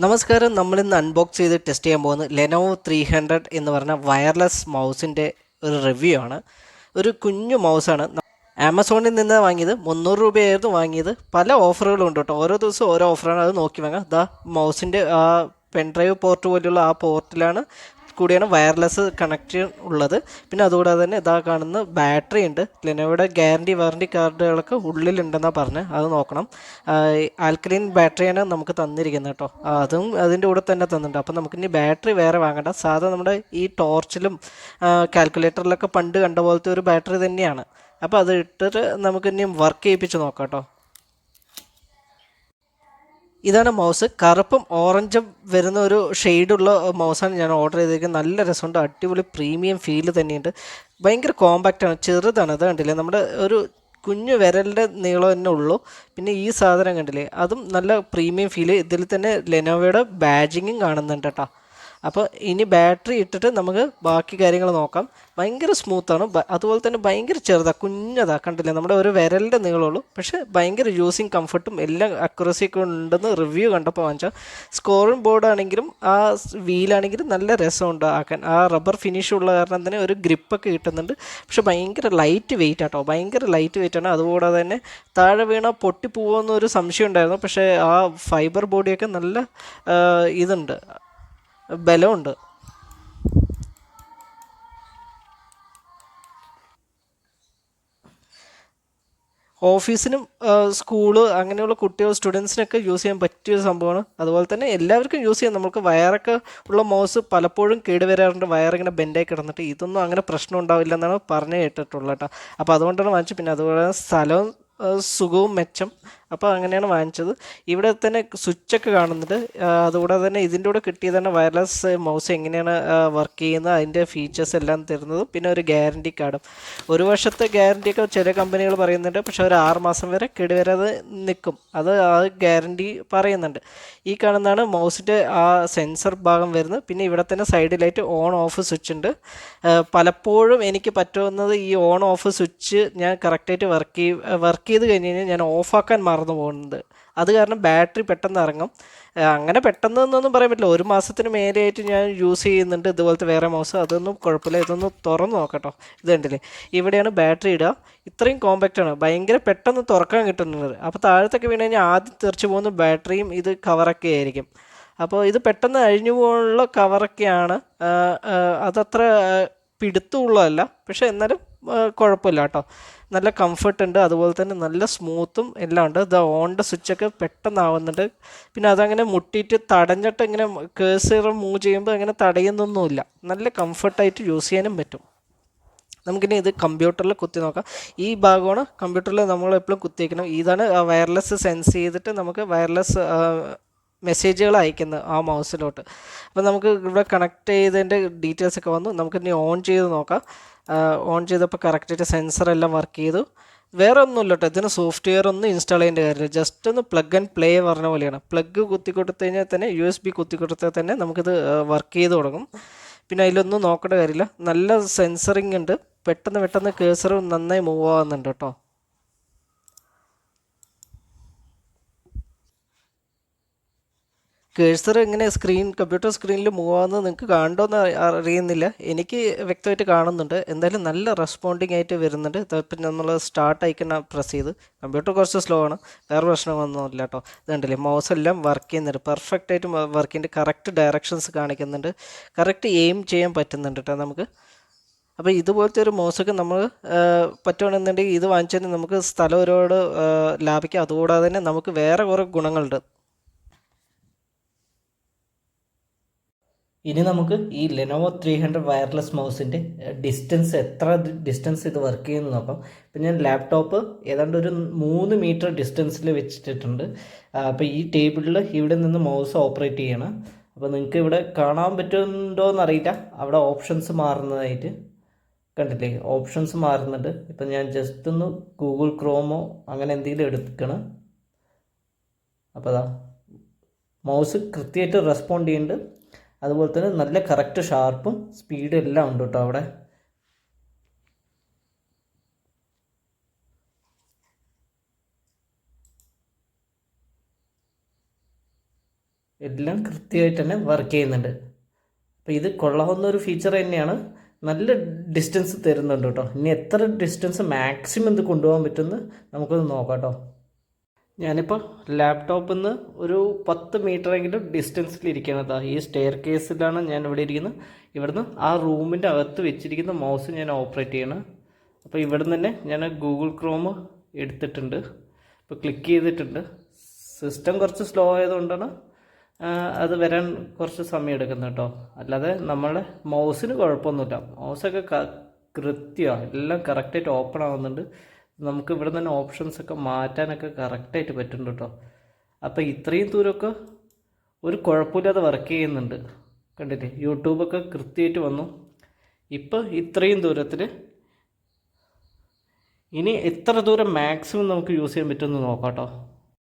നമസ്കാരം. നമ്മളിന്ന് അൺബോക്സ് ചെയ്ത് ടെസ്റ്റ് ചെയ്യാൻ പോകുന്നത് ലെനോവോ 300 എന്ന് പറഞ്ഞ വയർലെസ് മൗസിൻ്റെ ഒരു റിവ്യൂ ആണ്. ഒരു കുഞ്ഞു മൗസാണ്. ആമസോണിൽ നിന്ന് വാങ്ങിയത്. 300 രൂപയായിരുന്നു വാങ്ങിയത്. പല ഓഫറുകളും ഉണ്ട് കേട്ടോ. ഓരോ ദിവസവും ഓരോ ഓഫറാണ്. അത് നോക്കി വാങ്ങാം. മൗസിൻ്റെ ആ പെൻഡ്രൈവ് പോർട്ട് പോലെയുള്ള ആ പോർട്ടിലാണ് കൂടിയാണ് വയർലെസ് കണക്ഷൻ ഉള്ളത്. പിന്നെ അതുകൂടാതെ തന്നെ കാണുന്ന ബാറ്ററി ഉണ്ട്. ലെനോവോയുടെ ഗ്യാരണ്ടി വാറണ്ടി കാർഡുകളൊക്കെ ഉള്ളിലുണ്ടെന്നാണ് പറഞ്ഞത്. അത് നോക്കണം. ആൽക്കലൈൻ ബാറ്ററിയാണ് നമുക്ക് തന്നിരിക്കുന്നത് കേട്ടോ. അതും അതിൻ്റെ കൂടെ തന്നെ തന്നിട്ടുണ്ട്. അപ്പം നമുക്കിനി ബാറ്ററി വേറെ വാങ്ങണ്ട. സാധാരണ നമ്മുടെ ഈ ടോർച്ചിലും കാൽക്കുലേറ്ററിലൊക്കെ പണ്ട് കണ്ട പോലത്തെ ഒരു ബാറ്ററി തന്നെയാണ്. അപ്പോൾ അത് ഇട്ടിട്ട് നമുക്കിനി വർക്ക് ചെയ്യിപ്പിച്ച് നോക്കാം കേട്ടോ. ഇതാണ് മൗസ്. കറുപ്പും ഓറഞ്ചും വരുന്ന ഒരു ഷെയ്ഡുള്ള മൗസാണ് ഞാൻ ഓർഡർ ചെയ്തിരിക്കുന്നത്. നല്ല രസമുണ്ട്. അടിപൊളി പ്രീമിയം ഫീല് തന്നെയുണ്ട്. ഭയങ്കര കോമ്പാക്റ്റാണ്. ചെറുതാണ്. അത് കണ്ടില്ലേ, നമ്മുടെ ഒരു കുഞ്ഞു വിരലിൻ്റെ നീളം തന്നെ ഉള്ളൂ. പിന്നെ ഈ സാധനം കണ്ടില്ലേ, അതും നല്ല പ്രീമിയം ഫീല്. ഇതിൽ തന്നെ ലെനോവോയുടെ ബാഡ്ജിങ്ങും കാണുന്നുണ്ട് കേട്ടോ. അപ്പോൾ ഇനി ബാറ്ററി ഇട്ടിട്ട് നമുക്ക് ബാക്കി കാര്യങ്ങൾ നോക്കാം. ഭയങ്കര സ്മൂത്താണ്. അതുപോലെ തന്നെ ഭയങ്കര ചെറുതാണ്, കുഞ്ഞതാണ്. കണ്ടില്ലേ, നമ്മുടെ ഒരു വിരലിൻ്റെ നീളമുള്ളൂ. പക്ഷേ ഭയങ്കര യൂസിങ് കംഫർട്ടും എല്ലാം അക്യുറസിയൊക്കെ ഉണ്ടെന്ന് റിവ്യൂ കണ്ടപ്പോൾ വാങ്ങിച്ചാൽ. സ്കോറിംഗ് ബോർഡാണെങ്കിലും ആ വീലാണെങ്കിലും നല്ല രസമുണ്ട് ആക്കാൻ. ആ റബ്ബർ ഫിനിഷ് ഉള്ള കാരണം തന്നെ ഒരു ഗ്രിപ്പൊക്കെ കിട്ടുന്നുണ്ട്. പക്ഷേ ഭയങ്കര ലൈറ്റ് വെയിറ്റ് ആട്ടോ. ഭയങ്കര ലൈറ്റ് വെയിറ്റാണ്. അതുകൂടാതെ തന്നെ താഴെ വീണ പൊട്ടിപ്പോകുമെന്നൊരു സംശയം ഉണ്ടായിരുന്നു. പക്ഷേ ആ ഫൈബർ ബോഡിയൊക്കെ നല്ല ഇതുണ്ട്, ബലമുണ്ട്. ഓഫീസിനും സ്കൂള് അങ്ങനെയുള്ള കുട്ടികൾ സ്റ്റുഡൻസിനൊക്കെ യൂസ് ചെയ്യാൻ പറ്റിയൊരു സംഭവമാണ്. അതുപോലെ തന്നെ എല്ലാവർക്കും യൂസ് ചെയ്യാം. നമുക്ക് വയറൊക്കെ ഉള്ള മൗസ് പലപ്പോഴും കേടുവരാറുണ്ട്. വയറിങ്ങനെ ബെൻഡായി കിടന്നിട്ട്. ഇതൊന്നും അങ്ങനെ പ്രശ്നം ഉണ്ടാവില്ല എന്നാണ് പറഞ്ഞു കേട്ടിട്ടുള്ളത് കേട്ടോ. അപ്പോൾ അതുകൊണ്ടാണ് വാങ്ങിച്ചത്. പിന്നെ അതുപോലെ സ്ഥലവും സുഖവും മെച്ചം. അപ്പോൾ അങ്ങനെയാണ് വാങ്ങിച്ചത്. ഇവിടെ തന്നെ സ്വിച്ചൊക്കെ കാണുന്നുണ്ട്. അതുകൂടാതെ തന്നെ ഇതിൻ്റെ കൂടെ കിട്ടിയതാണ് വയർലെസ് മൗസ് എങ്ങനെയാണ് വർക്ക് ചെയ്യുന്നത്, അതിൻ്റെ ഫീച്ചേഴ്സ് എല്ലാം തരുന്നതും പിന്നെ ഒരു ഗ്യാരണ്ടി കാർഡും. ഒരു വർഷത്തെ ഗ്യാരണ്ടിയൊക്കെ ചില കമ്പനികൾ പറയുന്നുണ്ട്. പക്ഷേ ഒരു 6 മാസം വരെ കേടുവരാതെ നിൽക്കും. അത് ആ ഗ്യാരണ്ടി പറയുന്നുണ്ട്. ഈ കാണുന്നതാണ് മൗസിൻ്റെ ആ സെൻസർ ഭാഗം വരുന്നത്. പിന്നെ ഇവിടെ തന്നെ സൈഡിലായിട്ട് ഓൺ ഓഫ് സ്വിച്ച് ഉണ്ട്. പലപ്പോഴും എനിക്ക് പറ്റുന്നത് ഈ ഓൺ ഓഫ് സ്വിച്ച് ഞാൻ കറക്റ്റായിട്ട് വർക്ക് ചെയ്ത് കഴിഞ്ഞ് കഴിഞ്ഞാൽ ഞാൻ ഓഫാക്കാൻ മറന്നു പോകുന്നുണ്ട്. അത് കാരണം ബാറ്ററി പെട്ടെന്ന് ഇറങ്ങും. അങ്ങനെ പെട്ടെന്ന് എന്നൊന്നും പറയാൻ പറ്റില്ല. ഒരു മാസത്തിന് മേലെയായിട്ട് ഞാൻ യൂസ് ചെയ്യുന്നുണ്ട് ഇതുപോലത്തെ വേറെ മൗസ്. അതൊന്നും കുഴപ്പമില്ല. ഇതൊന്ന് തുറന്ന് നോക്കട്ടോ. ഇത് കണ്ടില്ലേ, ഇവിടെയാണ് ബാറ്ററി ഇടുക. ഇത്രയും കോമ്പാക്റ്റാണ്. ഭയങ്കര പെട്ടെന്ന് തുറക്കാൻ കിട്ടുന്നത്. അപ്പോൾ താഴത്തൊക്കെ വീണ് കഴിഞ്ഞാൽ ആദ്യം തെറിച്ച് പോകുന്ന ബാറ്ററിയും ഇത് കവറൊക്കെ ആയിരിക്കും. അപ്പോൾ ഇത് പെട്ടെന്ന് അഴിഞ്ഞു പോകാനുള്ള കവറൊക്കെയാണ്. അതത്ര പിടുത്തമുള്ളതല്ല. പക്ഷേ എന്നാലും കുഴപ്പമില്ല കേട്ടോ. നല്ല കംഫർട്ട് ഉണ്ട്. അതുപോലെ തന്നെ നല്ല സ്മൂത്തും എല്ലാം ഉണ്ട്. ഇത് ഓണിൻ്റെ സ്വിച്ചൊക്കെ പെട്ടെന്നാവുന്നുണ്ട്. പിന്നെ അതങ്ങനെ മുട്ടിയിട്ട് തടഞ്ഞിട്ട് ഇങ്ങനെ കേഴ്സർ മൂവ് ചെയ്യുമ്പോൾ അങ്ങനെ തടയുന്നൊന്നുമില്ല. നല്ല കംഫർട്ടായിട്ട് യൂസ് ചെയ്യാനും പറ്റും. നമുക്കിനി ഇത് കമ്പ്യൂട്ടറിൽ കുത്തി നോക്കാം. ഈ ഭാഗമാണ് കമ്പ്യൂട്ടറിൽ നമ്മൾ എപ്പോഴും കുത്തി വയ്ക്കണം. ഇതാണ് വയർലെസ് സെൻസ് ചെയ്തിട്ട് നമുക്ക് വയർലെസ് മെസ്സേജുകൾ അയക്കുന്നത് ആ മൗസിലോട്ട്. അപ്പോൾ നമുക്ക് ഇവിടെ കണക്ട് ചെയ്തതിൻ്റെ ഡീറ്റെയിൽസൊക്കെ വന്നു. നമുക്കിനി ഓൺ ചെയ്ത് നോക്കാം. ഓൺ ചെയ്തപ്പോൾ കറക്റ്റായിട്ട് സെൻസറെല്ലാം വർക്ക് ചെയ്തു. വേറെ ഒന്നുമില്ല കേട്ടോ. ഇതിന് സോഫ്റ്റ്വെയർ ഒന്നും ഇൻസ്റ്റാൾ ചെയ്യേണ്ട കാര്യമില്ല. ജസ്റ്റ് ഒന്ന് പ്ലഗ് ആൻഡ് പ്ലേ പറഞ്ഞ പോലെയാണ്. പ്ലഗ് കുത്തി കൊടുത്തു കഴിഞ്ഞാൽ തന്നെ USB കുത്തി കൊടുത്താൽ തന്നെ നമുക്കിത് വർക്ക് ചെയ്ത് തുടങ്ങും. പിന്നെ അതിലൊന്നും നോക്കേണ്ട കാര്യമില്ല. നല്ല സെൻസറിങ് ഉണ്ട്. പെട്ടെന്ന് പെട്ടെന്ന് കേഴ്സർ നന്നായി മൂവ് ആവുന്നുണ്ട് കേട്ടോ. കേഴ്സർ എങ്ങനെ കമ്പ്യൂട്ടർ സ്ക്രീനിൽ മൂവ് ആവുന്നത് നിങ്ങൾക്ക് കാണുമോയെന്ന് അറിയുന്നില്ല. എനിക്ക് വ്യക്തമായിട്ട് കാണുന്നുണ്ട്. എന്തായാലും നല്ല റെസ്പോണ്ടിങ് ആയിട്ട് വരുന്നുണ്ട്. ഇപ്പം നമ്മൾ സ്റ്റാർട്ട് ഐക്കൺ പ്രസ് ചെയ്ത്. കമ്പ്യൂട്ടർ കുറച്ച് സ്ലോ ആണ്, വേറെ പ്രശ്നമൊന്നുമില്ല കേട്ടോ. ഇത് കണ്ടില്ലേ, മൗസ് എല്ലാം വർക്ക് ചെയ്യുന്നുണ്ട്. പെർഫെക്റ്റ് ആയിട്ട് വർക്ക് ചെയ്യുന്നുണ്ട്. കറക്റ്റ് ഡയറക്ഷൻസ് കാണിക്കുന്നുണ്ട്. കറക്റ്റ് എയിം ചെയ്യാൻ പറ്റുന്നുണ്ട് കേട്ടോ നമുക്ക്. അപ്പോൾ ഇതുപോലത്തെ ഒരു മൗസൊക്കെ നമ്മൾ പറ്റുകയാണെന്നുണ്ടെങ്കിൽ ഇത് വാങ്ങിച്ചാൽ നമുക്ക് സ്ഥലം ഒരുപാട് ലാഭിക്കാം. അതുകൂടാതെ തന്നെ നമുക്ക് വേറെ കുറേ ഗുണങ്ങളുണ്ട്. ഇനി നമുക്ക് ഈ ലെനോവോ 300 വയർലെസ് മൗസിൻ്റെ എത്ര ഡിസ്റ്റൻസ് ഇത് വർക്ക് ചെയ്യുന്നു നോക്കാം. ഇപ്പം ഞാൻ ലാപ്ടോപ്പ് ഏതാണ്ട് ഒരു 3 മീറ്റർ ഡിസ്റ്റൻസിൽ വെച്ചിട്ടുണ്ട്. അപ്പോൾ ഈ ടേബിളിൽ ഇവിടെ നിന്ന് മൗസ് ഓപ്പറേറ്റ് ചെയ്യണം. അപ്പോൾ നിങ്ങൾക്ക് ഇവിടെ കാണാൻ പറ്റുന്നുണ്ടോ എന്നറിയില്ല. അവിടെ ഓപ്ഷൻസ് മാറുന്നതായിട്ട് കണ്ടില്ലേ, ഓപ്ഷൻസ് മാറുന്നുണ്ട്. ഇപ്പം ഞാൻ ജസ്റ്റ് ഒന്ന് ഗൂഗിൾ ക്രോമോ അങ്ങനെ എന്തെങ്കിലും എടുക്കണം. അപ്പോൾ അതാ മൗസ് കൃത്യമായിട്ട് റെസ്പോണ്ട് ചെയ്യുന്നുണ്ട്. അതുപോലെ തന്നെ നല്ല കറക്റ്റ് ഷാർപ്പും സ്പീഡും എല്ലാം ഉണ്ട് കേട്ടോ അവിടെ. എല്ലാം കൃത്യമായിട്ട് തന്നെ വർക്ക് ചെയ്യുന്നുണ്ട്. അപ്പോൾ ഇത് കൊള്ളാവുന്ന ഒരു ഫീച്ചർ തന്നെയാണ്. നല്ല ഡിസ്റ്റൻസ് തരുന്നുണ്ട് കേട്ടോ. ഇനി എത്ര ഡിസ്റ്റൻസ് മാക്സിമം ഇത് കൊണ്ടുപോകാൻ പറ്റുമെന്ന് നമുക്കൊന്ന് നോക്കാം കേട്ടോ. ഞാനിപ്പോൾ ലാപ്ടോപ്പിൽ നിന്ന് ഒരു 10 മീറ്ററെങ്കിലും ഡിസ്റ്റൻസിലിരിക്കണതാ. ഈ സ്റ്റെയർ കേസിലാണ് ഞാൻ ഇവിടെ ഇരിക്കുന്നത്. ഇവിടുന്ന് ആ റൂമിൻ്റെ അകത്ത് വെച്ചിരിക്കുന്ന മൗസ് ഞാൻ ഓപ്പറേറ്റ് ചെയ്യണം. അപ്പോൾ ഇവിടെ നിന്ന് തന്നെ ഞാൻ ഗൂഗിൾ ക്രോം എടുത്തിട്ടുണ്ട്. ഇപ്പോൾ ക്ലിക്ക് ചെയ്തിട്ടുണ്ട്. സിസ്റ്റം കുറച്ച് സ്ലോ ആയതുകൊണ്ടാണ് അത് വരാൻ കുറച്ച് സമയം എടുക്കുന്നത് കേട്ടോ. അല്ലാതെ നമ്മളെ മൗസിന് കുഴപ്പമൊന്നുമില്ല. മൗസൊക്കെ കൃത്യമാണ്, എല്ലാം കറക്റ്റായിട്ട് ഓപ്പൺ ആവുന്നുണ്ട്. നമുക്ക് ഇവിടെ തന്നെ ഓപ്ഷൻസൊക്കെ മാറ്റാനൊക്കെ കറക്റ്റായിട്ട് പറ്റുന്നുണ്ട് കേട്ടോ. അപ്പോൾ ഇത്രയും ദൂരമൊക്കെ ഒരു കുഴപ്പമില്ലാതെ വർക്ക് ചെയ്യുന്നുണ്ട്. കണ്ടില്ലേ, യൂട്യൂബൊക്കെ കൃത്യമായിട്ട് വന്നു. ഇപ്പോൾ ഇത്രയും ദൂരത്തിൽ ഇനി എത്ര ദൂരം മാക്സിമം നമുക്ക് യൂസ് ചെയ്യാൻ പറ്റുമെന്ന് നോക്കാം കേട്ടോ.